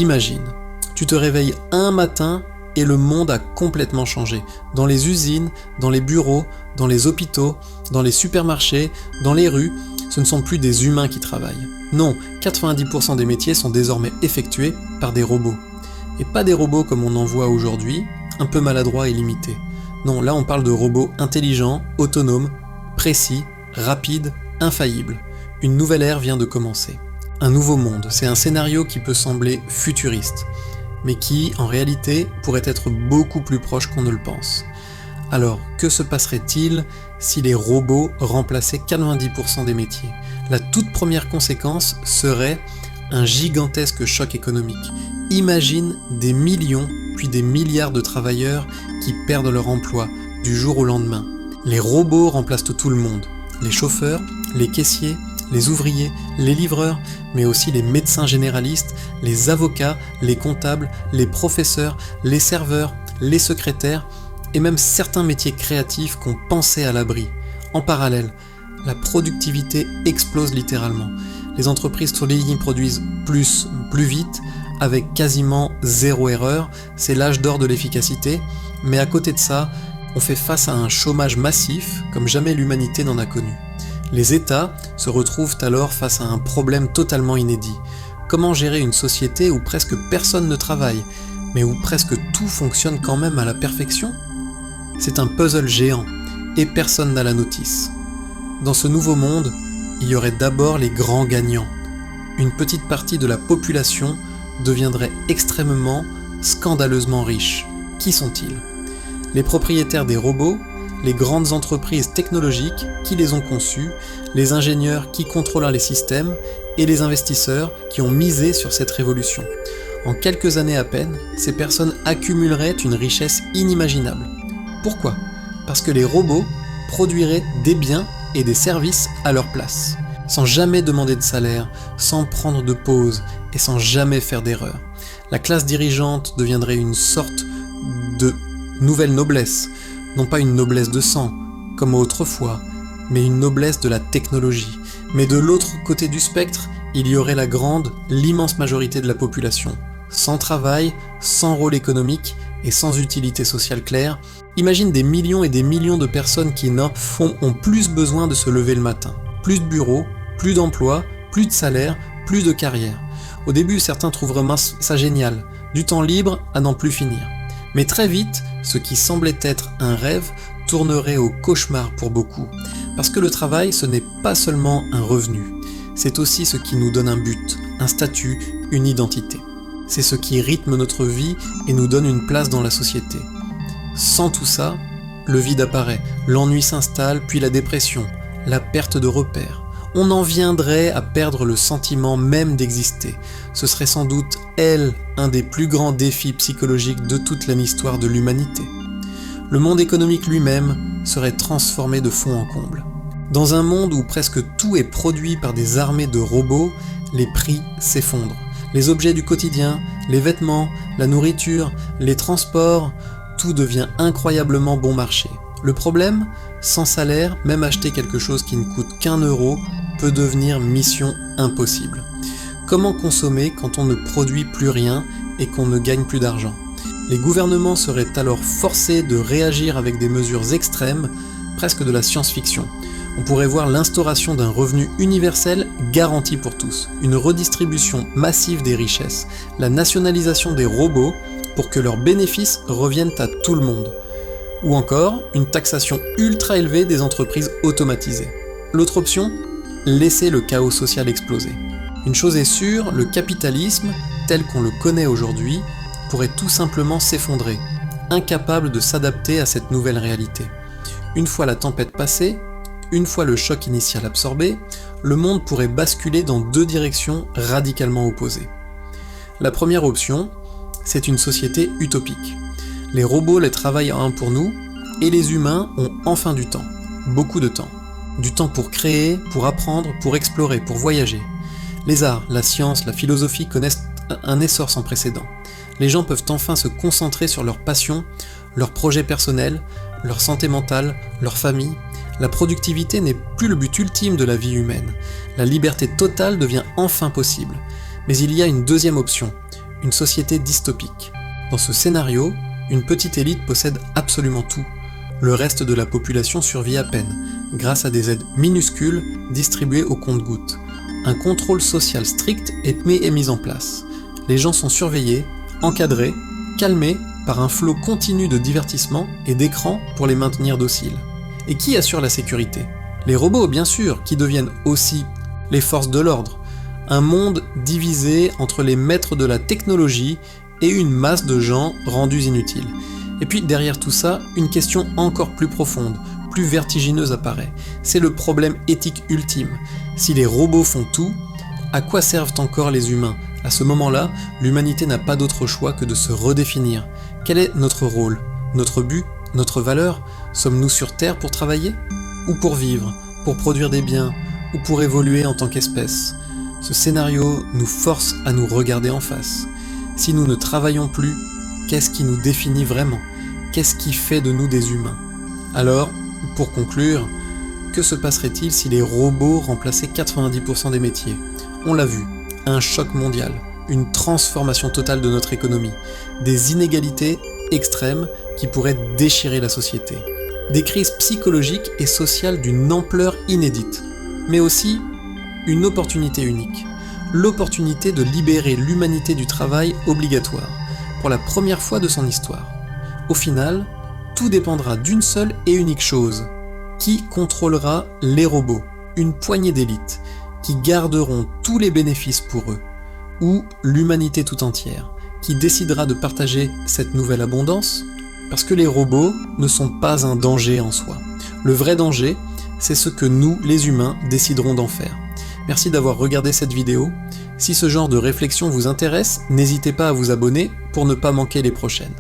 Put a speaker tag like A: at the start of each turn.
A: Imagine, tu te réveilles un matin et le monde a complètement changé. Dans les usines, dans les bureaux, dans les hôpitaux, dans les supermarchés, dans les rues, ce ne sont plus des humains qui travaillent. Non, 90% des métiers sont désormais effectués par des robots. Et pas des robots comme on en voit aujourd'hui, un peu maladroits et limités. Non, là on parle de robots intelligents, autonomes, précis, rapides, infaillibles. Une nouvelle ère vient de commencer. Un nouveau monde, c'est un scénario qui peut sembler futuriste, mais qui, en réalité, pourrait être beaucoup plus proche qu'on ne le pense. Alors, que se passerait-il si les robots remplaçaient 90% des métiers ? La toute première conséquence serait un gigantesque choc économique. Imagine des millions, puis des milliards de travailleurs qui perdent leur emploi du jour au lendemain. Les robots remplacent tout le monde. Les chauffeurs, les caissiers, les ouvriers, les livreurs, mais aussi les médecins généralistes, les avocats, les comptables, les professeurs, les serveurs, les secrétaires, et même certains métiers créatifs qu'on pensait à l'abri. En parallèle, la productivité explose littéralement. Les entreprises sur les lignes produisent plus vite, avec quasiment zéro erreur, c'est l'âge d'or de l'efficacité, mais à côté de ça, on fait face à un chômage massif comme jamais l'humanité n'en a connu. Les États se retrouvent alors face à un problème totalement inédit. Comment gérer une société où presque personne ne travaille, mais où presque tout fonctionne quand même à la perfection ? C'est un puzzle géant, et personne n'a la notice. Dans ce nouveau monde, il y aurait d'abord les grands gagnants. Une petite partie de la population deviendrait extrêmement, scandaleusement riche. Qui sont-ils ? Les propriétaires des robots, les grandes entreprises technologiques qui les ont conçus, les ingénieurs qui contrôlent les systèmes et les investisseurs qui ont misé sur cette révolution. En quelques années à peine, ces personnes accumuleraient une richesse inimaginable. Pourquoi ? Parce que les robots produiraient des biens et des services à leur place, sans jamais demander de salaire, sans prendre de pause et sans jamais faire d'erreur. La classe dirigeante deviendrait une sorte de nouvelle noblesse, non pas une noblesse de sang, comme autrefois, mais une noblesse de la technologie. Mais de l'autre côté du spectre, il y aurait l'immense majorité de la population, sans travail, sans rôle économique et sans utilité sociale claire. Imagine des millions et des millions de personnes qui ont plus besoin de se lever le matin. Plus de bureaux, plus d'emplois, plus de salaire, plus de carrière. Au début, certains trouveraient ça génial, du temps libre à n'en plus finir. Mais très vite, ce qui semblait être un rêve tournerait au cauchemar pour beaucoup. Parce que le travail, ce n'est pas seulement un revenu, c'est aussi ce qui nous donne un but, un statut, une identité. C'est ce qui rythme notre vie et nous donne une place dans la société. Sans tout ça, le vide apparaît, l'ennui s'installe, puis la dépression, la perte de repères. On en viendrait à perdre le sentiment même d'exister. Ce serait sans doute, un des plus grands défis psychologiques de toute l'histoire de l'humanité. Le monde économique lui-même serait transformé de fond en comble. Dans un monde où presque tout est produit par des armées de robots, les prix s'effondrent. Les objets du quotidien, les vêtements, la nourriture, les transports, tout devient incroyablement bon marché. Le problème, sans salaire, même acheter quelque chose qui ne coûte qu'1 euro peut devenir mission impossible. Comment consommer quand on ne produit plus rien et qu'on ne gagne plus d'argent ? Les gouvernements seraient alors forcés de réagir avec des mesures extrêmes, presque de la science-fiction. On pourrait voir l'instauration d'un revenu universel garanti pour tous, une redistribution massive des richesses, la nationalisation des robots pour que leurs bénéfices reviennent à tout le monde, ou encore une taxation ultra élevée des entreprises automatisées. L'autre option ? Laisser le chaos social exploser. Une chose est sûre, le capitalisme, tel qu'on le connaît aujourd'hui, pourrait tout simplement s'effondrer, incapable de s'adapter à cette nouvelle réalité. Une fois la tempête passée, une fois le choc initial absorbé, le monde pourrait basculer dans 2 directions radicalement opposées. La première option, c'est une société utopique. Les robots les travaillent un pour nous, et les humains ont enfin du temps, beaucoup de temps. Du temps pour créer, pour apprendre, pour explorer, pour voyager. Les arts, la science, la philosophie connaissent un essor sans précédent. Les gens peuvent enfin se concentrer sur leurs passions, leurs projets personnels, leur santé mentale, leur famille. La productivité n'est plus le but ultime de la vie humaine. La liberté totale devient enfin possible. Mais il y a une deuxième option, une société dystopique. Dans ce scénario, une petite élite possède absolument tout. Le reste de la population survit à peine, grâce à des aides minuscules distribuées au compte-gouttes. Un contrôle social strict est mis en place. Les gens sont surveillés, encadrés, calmés par un flot continu de divertissement et d'écrans pour les maintenir dociles. Et qui assure la sécurité ? Les robots, bien sûr, qui deviennent aussi les forces de l'ordre. Un monde divisé entre les maîtres de la technologie et une masse de gens rendus inutiles. Et puis derrière tout ça, une question encore plus profonde, plus vertigineuse apparaît. C'est le problème éthique ultime. Si les robots font tout, à quoi servent encore les humains ? À ce moment-là, l'humanité n'a pas d'autre choix que de se redéfinir. Quel est notre rôle ? Notre but ? Notre valeur ? Sommes-nous sur Terre pour travailler ? Ou pour vivre ? Pour produire des biens ? Ou pour évoluer en tant qu'espèce ? Ce scénario nous force à nous regarder en face. Si nous ne travaillons plus, qu'est-ce qui nous définit vraiment ? Qu'est-ce qui fait de nous des humains ? Alors, pour conclure, que se passerait-il si les robots remplaçaient 90% des métiers ? On l'a vu, un choc mondial, une transformation totale de notre économie, des inégalités extrêmes qui pourraient déchirer la société, des crises psychologiques et sociales d'une ampleur inédite, mais aussi une opportunité unique, l'opportunité de libérer l'humanité du travail obligatoire, pour la première fois de son histoire. Au final, tout dépendra d'une seule et unique chose. Qui contrôlera les robots ? Une poignée d'élites, qui garderont tous les bénéfices pour eux, ou l'humanité tout entière, qui décidera de partager cette nouvelle abondance ? Parce que les robots ne sont pas un danger en soi. Le vrai danger, c'est ce que nous, les humains, déciderons d'en faire. Merci d'avoir regardé cette vidéo. Si ce genre de réflexion vous intéresse, n'hésitez pas à vous abonner pour ne pas manquer les prochaines.